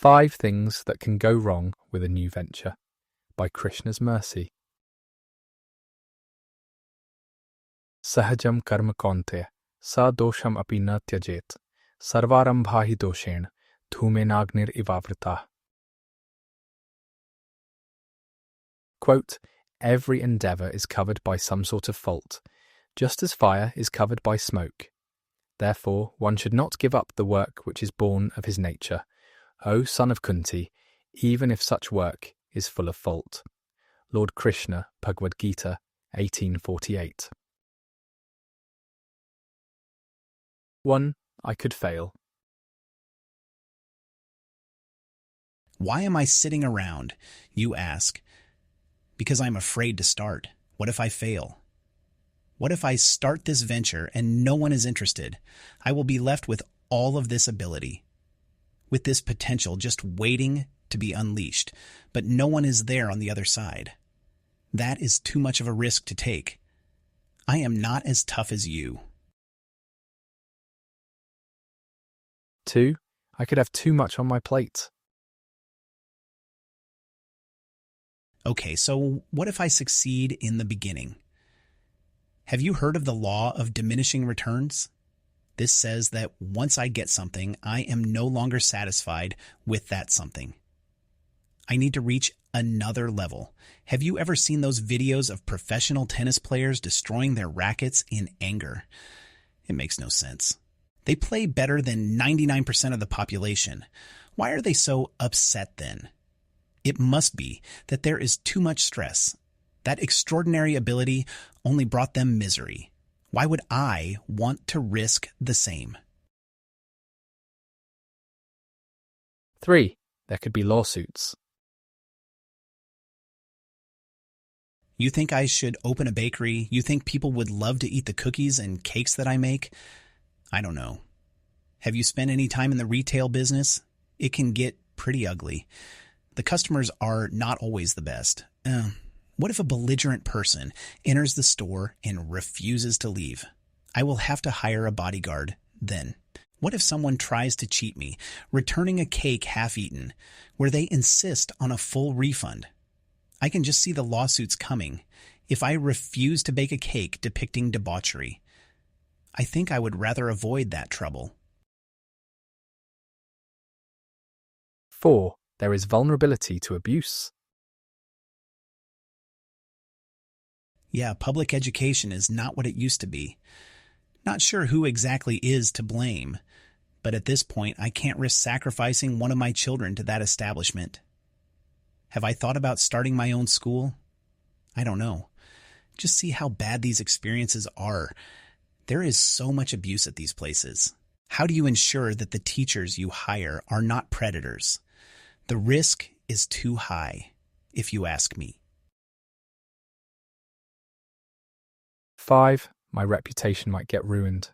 5 Things That Can Go Wrong with a New Venture by Krishna's Mercy. Sahajam karma kaunteya, sa dosham api na tyajet, sarvarambhahi doshen, dhumenagnir ivavrita. Quote, every endeavour is covered by some sort of fault, just as fire is covered by smoke. Therefore, one should not give up the work which is born of his nature, O son of Kunti, even if such work is full of fault. Lord Krishna, Bhagavad-gita, 1848. 1. I could fail. Why am I sitting around, you ask? Because I'm afraid to start. What if I fail? What if I start this venture and no one is interested? I will be left with all of this ability, with this potential just waiting to be unleashed, but no one is there on the other side. That is too much of a risk to take. I am not as tough as you. 2. I could have too much on my plate. Okay, so what if I succeed in the beginning? Have you heard of the law of diminishing returns? This says that once I get something, I am no longer satisfied with that something. I need to reach another level. Have you ever seen those videos of professional tennis players destroying their rackets in anger? It makes no sense. They play better than 99% of the population. Why are they so upset then? It must be that there is too much stress. That extraordinary ability only brought them misery. Why would I want to risk the same? 3. There could be lawsuits. You think I should open a bakery? You think people would love to eat the cookies and cakes that I make? I don't know. Have you spent any time in the retail business? It can get pretty ugly. The customers are not always the best. What if a belligerent person enters the store and refuses to leave? I will have to hire a bodyguard then. What if someone tries to cheat me, returning a cake half-eaten, where they insist on a full refund? I can just see the lawsuits coming if I refuse to bake a cake depicting debauchery. I think I would rather avoid that trouble. 4. There is vulnerability to abuse. Yeah, public education is not what it used to be. Not sure who exactly is to blame, but at this point I can't risk sacrificing one of my children to that establishment. Have I thought about starting my own school? I don't know. Just see how bad these experiences are. There is so much abuse at these places. How do you ensure that the teachers you hire are not predators? The risk is too high, if you ask me. 5. My reputation might get ruined.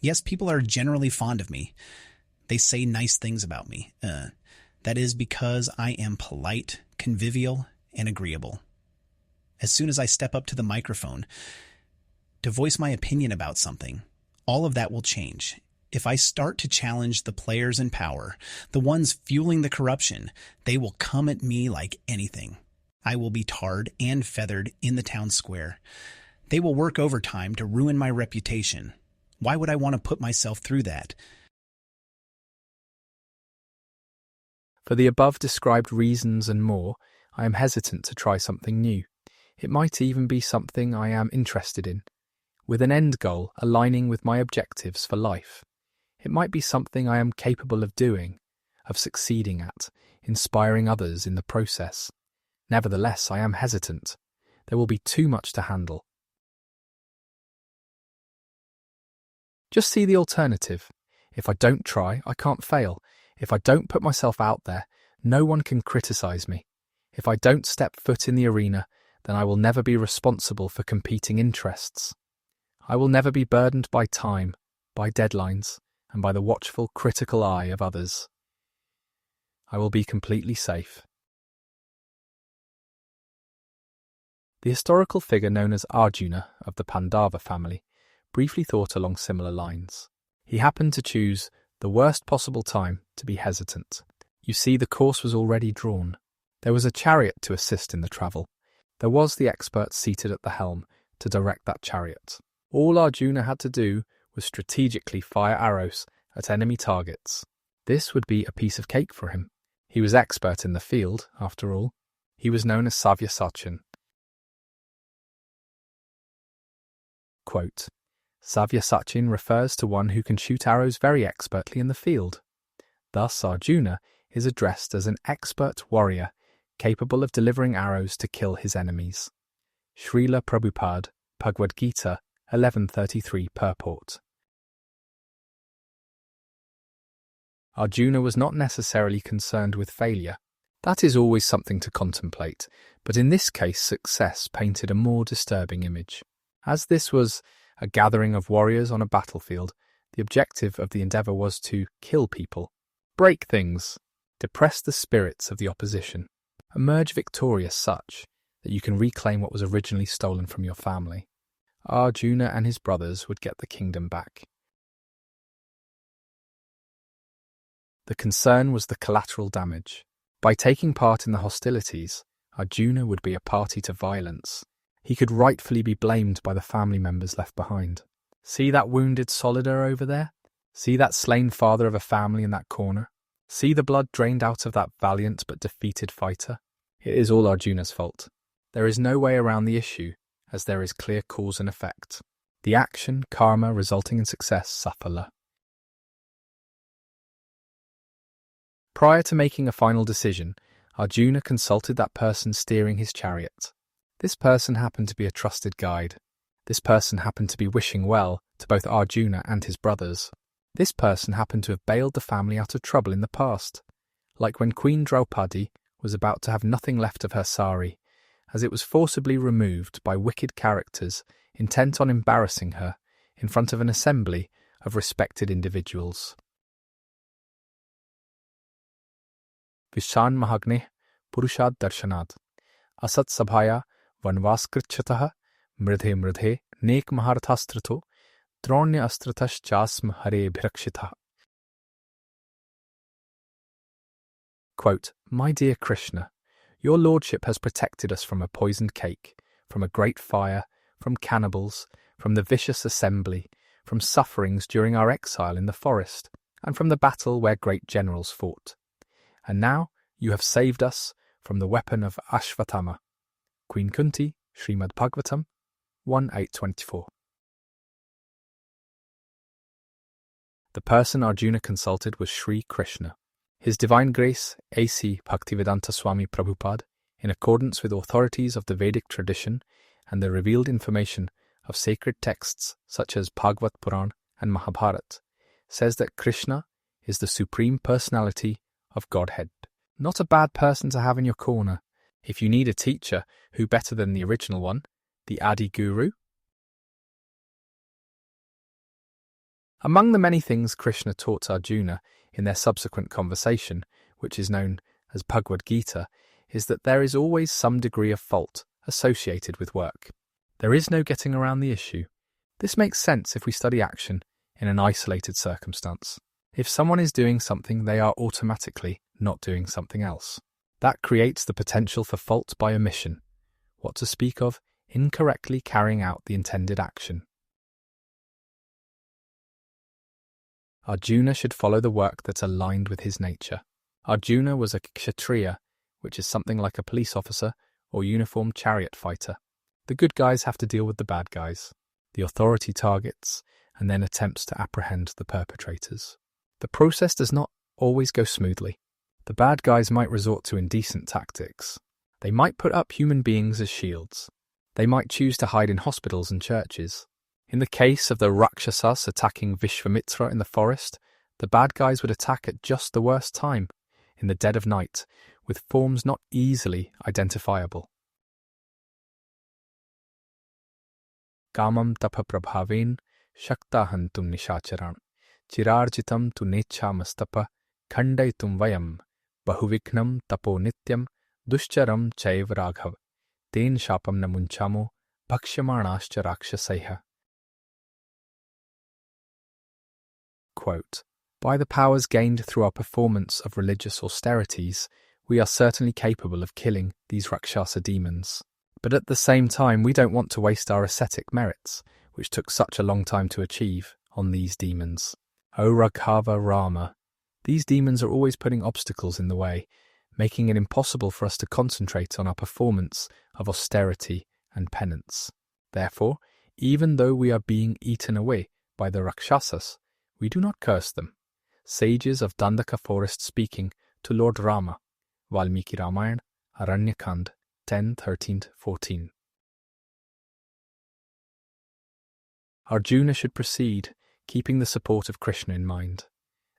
Yes, people are generally fond of me. They say nice things about me. That is because I am polite, convivial, and agreeable. As soon as I step up to the microphone to voice my opinion about something, all of that will change. If I start to challenge the players in power, the ones fueling the corruption, they will come at me like anything. I will be tarred and feathered in the town square. They will work overtime to ruin my reputation. Why would I want to put myself through that? For the above described reasons and more, I am hesitant to try something new. It might even be something I am interested in, with an end goal aligning with my objectives for life. It might be something I am capable of doing, of succeeding at, inspiring others in the process. Nevertheless, I am hesitant. There will be too much to handle. Just see the alternative. If I don't try, I can't fail. If I don't put myself out there, no one can criticize me. If I don't step foot in the arena, then I will never be responsible for competing interests. I will never be burdened by time, by deadlines, and by the watchful, critical eye of others. I will be completely safe. The historical figure known as Arjuna of the Pandava family briefly thought along similar lines. He happened to choose The worst possible time to be hesitant. You see, the course was already drawn. There was a chariot to assist in the travel. There was the expert seated at the helm to direct that chariot. All Arjuna had to do was strategically fire arrows at enemy targets. This would be a piece of cake for him. He was expert in the field, after all. He was known as Savyasachin. Quote, Savyasachin refers to one who can shoot arrows very expertly in the field. Thus Arjuna is addressed as an expert warrior capable of delivering arrows to kill his enemies. Srila Prabhupada, Bhagavad-gita, 1133 purport. Arjuna was not necessarily concerned with failure. That is always something to contemplate, but in this case success painted a more disturbing image. As this was a gathering of warriors on a battlefield, the objective of the endeavour was to kill people, break things, depress the spirits of the opposition, emerge victorious such that you can reclaim what was originally stolen from your family. Arjuna and his brothers would get the kingdom back. The concern was the collateral damage. By taking part in the hostilities, Arjuna would be a party to violence. He could rightfully be blamed by the family members left behind. See that wounded soldier over there? See that slain father of a family in that corner? See the blood drained out of that valiant but defeated fighter? It is all Arjuna's fault. There is no way around the issue, as there is clear cause and effect. The action, karma, resulting in success, safala. Prior to making a final decision, Arjuna consulted that person steering his chariot. This person happened to be a trusted guide. This person happened to be wishing well to both Arjuna and his brothers. This person happened to have bailed the family out of trouble in the past, like when Queen Draupadi was about to have nothing left of her sari, as it was forcibly removed by wicked characters intent on embarrassing her in front of an assembly of respected individuals. Vishan Mahagne Purushad Darshanad Asat Sabhaya Vanvaskritchataha Mridhe Mridhe Nek Maharthastrato Dronya Astratash Chasm Hare Bhirakshitah. Quote, My dear Krishna, your lordship has protected us from a poisoned cake, from a great fire, from cannibals, from the vicious assembly, from sufferings during our exile in the forest, and from the battle where great generals fought. And now you have saved us from the weapon of Ashvatthama. Queen Kunti, Srimad Bhagavatam, 1.8.24. The person Arjuna consulted was Sri Krishna. His Divine Grace, A.C. Bhaktivedanta Swami Prabhupada, in accordance with authorities of the Vedic tradition and the revealed information of sacred texts such as Bhagavad Puran and Mahabharata, says that Krishna is the Supreme Personality of Godhead. Not a bad person to have in your corner. If you need a teacher, who better than the original one, the Adi Guru? Among the many things Krishna taught Arjuna in their subsequent conversation, which is known as Bhagavad-gita, is that there is always some degree of fault associated with work. There is no getting around the issue. This makes sense if we study action in an isolated circumstance. If someone is doing something, they are automatically not doing something else. That creates the potential for fault by omission, what to speak of incorrectly carrying out the intended action. Arjuna should follow the work that's aligned with his nature. Arjuna was a kshatriya, which is something like a police officer or uniformed chariot fighter. The good guys have to deal with the bad guys. The authority targets and then attempts to apprehend the perpetrators. The process does not always go smoothly. The bad guys might resort to indecent tactics. They might put up human beings as shields. They might choose to hide in hospitals and churches. In the case of the Rakshasas attacking Vishvamitra in the forest, the bad guys would attack at just the worst time, in the dead of night, with forms not easily identifiable. Kamam tapa prabhaven shakta hantum nishacharan chirarjitam tu nechhamastapa khandaitum vayam bahuviknam tapo nityam dushcharam chaiv raghav ten shapam namunchamo bhakshamanascha rakshasaiha. Quote, By the powers gained through our performance of religious austerities, we are certainly capable of killing these Rakshasa demons. But at the same time, we don't want to waste our ascetic merits, which took such a long time to achieve, on these demons. O Raghava Rama, these demons are always putting obstacles in the way, making it impossible for us to concentrate on our performance of austerity and penance. Therefore, even though we are being eaten away by the Rakshasas, we do not curse them. Sages of Dandaka forest speaking to Lord Rama, Valmiki Ramayana, Aranyakand 10:13-14. Arjuna should proceed, keeping the support of Krishna in mind.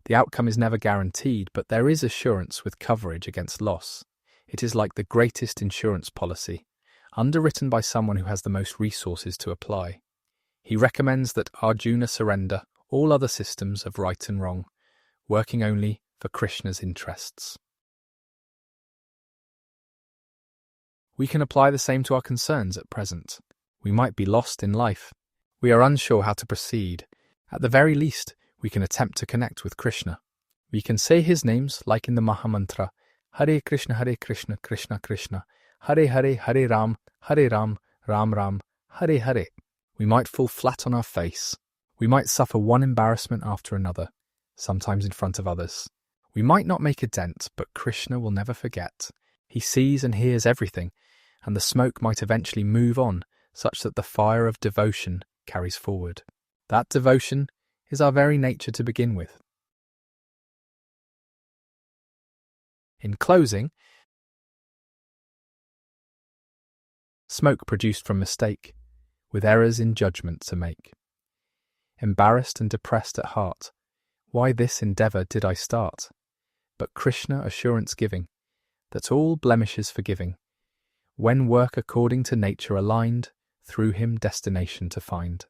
The outcome is never guaranteed, but there is assurance with coverage against loss. It is like the greatest insurance policy, underwritten by someone who has the most resources to apply. He recommends that Arjuna surrender all other systems of right and wrong, working only for Krishna's interests. We can apply the same to our concerns at present. We might be lost in life. We are unsure how to proceed. At the very least, we can attempt to connect with Krishna. We can say his names like in the Mahamantra, Hare Krishna, Krishna Krishna, Hare Hare, Hare Ram, Ram Ram, Hare Hare. We might fall flat on our face. We might suffer one embarrassment after another, sometimes in front of others. We might not make a dent, but Krishna will never forget. He sees and hears everything, and the smoke might eventually move on, such that the fire of devotion carries forward. That devotion is our very nature to begin with. In closing, smoke produced from mistake, with errors in judgment to make. Embarrassed and depressed at heart, why this endeavour did I start? But Krishna assurance giving, that all blemishes forgiving, when work according to nature aligned, through him destination to find.